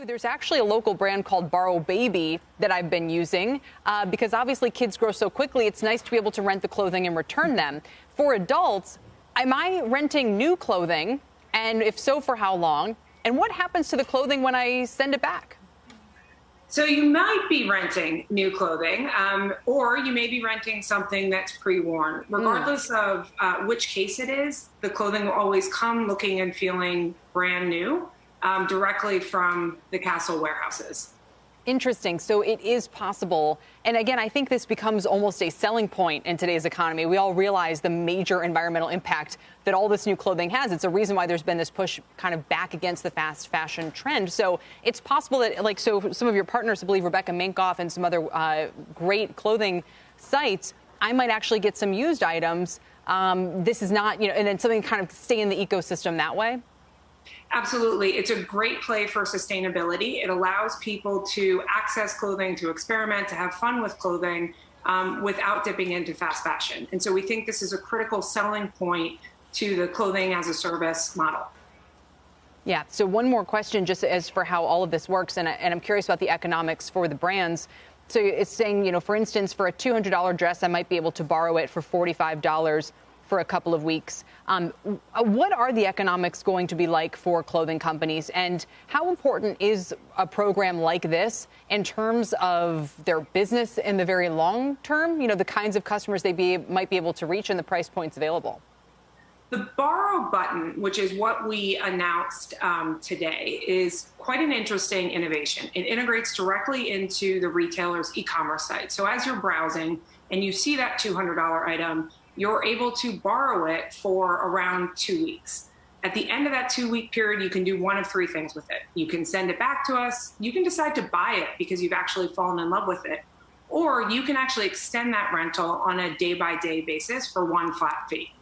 There's actually a local brand called Borrow Baby that I've been using because obviously kids grow so quickly. It's nice to be able to rent the clothing and return them. For adults, am I renting new clothing? And if so, for how long? And what happens to the clothing when I send it back? So you might be renting new clothing, or you may be renting something that's pre-worn. Regardless of which case it is, the clothing will always come looking and feeling brand new directly from the CaaStle warehouses. Interesting. So it is possible. And again, I think this becomes almost a selling point in today's economy. We all realize the major environmental impact that all this new clothing has. It's a reason why there's been this push kind of back against the fast fashion trend. So it's possible that, like, so some of your partners, I believe Rebecca Minkoff and some other great clothing sites, I might actually get some used items. This is not, and then something kind of stay in the ecosystem that way. Absolutely. It's a great play for sustainability. It allows people to access clothing, to experiment, to have fun with clothing without dipping into fast fashion. And so we think this is a critical selling point to the clothing as a service model. Yeah. So one more question just as for how all of this works. And I'm curious about the economics for the brands. So it's saying, for instance, for a $200 dress, I might be able to borrow it for $45 for a couple of weeks. What are the economics going to be like for clothing companies, and how important is a program like this in terms of their business in the very long term? The kinds of customers they might be able to reach and the price points available. The borrow button, which is what we announced today, is quite an interesting innovation. It integrates directly into the retailer's e-commerce site. So as you're browsing and you see that $200 item, you're able to borrow it for around 2 weeks. At the end of that 2-week period, you can do one of three things with it. You can send it back to us. You can decide to buy it because you've actually fallen in love with it. Or you can actually extend that rental on a day-by-day basis for one flat fee.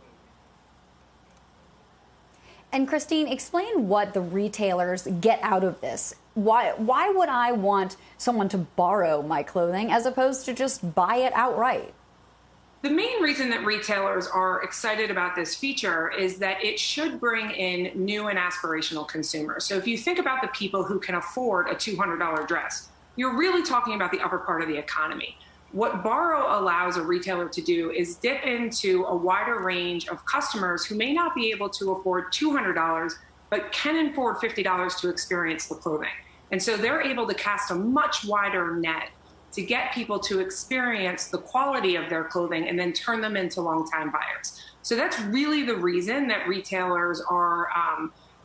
And Christine, explain what the retailers get out of this. Why would I want someone to borrow my clothing as opposed to just buy it outright? The main reason that retailers are excited about this feature is that it should bring in new and aspirational consumers. So if you think about the people who can afford a $200 dress, you're really talking about the upper part of the economy. What Borrow allows a retailer to do is dip into a wider range of customers who may not be able to afford $200, but can afford $50 to experience the clothing. And so they're able to cast a much wider net to get people to experience the quality of their clothing and then turn them into longtime buyers. So that's really the reason that retailers are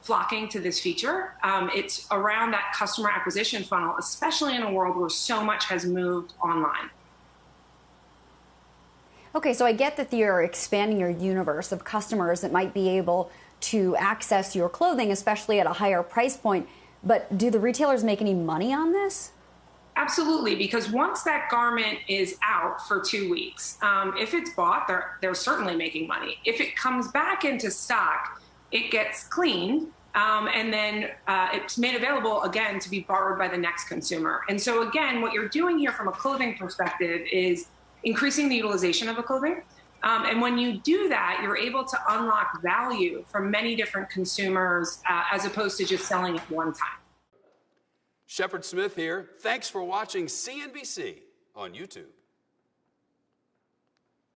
flocking to this feature. It's around that customer acquisition funnel, especially in a world where so much has moved online. Okay, so I get that you're expanding your universe of customers that might be able to access your clothing, especially at a higher price point. But do the retailers make any money on this? Absolutely, because once that garment is out for 2 weeks, if it's bought, they're certainly making money. If it comes back into stock, it gets cleaned, and then it's made available again to be borrowed by the next consumer. And so again, what you're doing here from a clothing perspective is increasing the utilization of the clothing. And when you do that, you're able to unlock value from many different consumers as opposed to just selling it one time. Shepard Smith here. Thanks for watching CNBC on YouTube.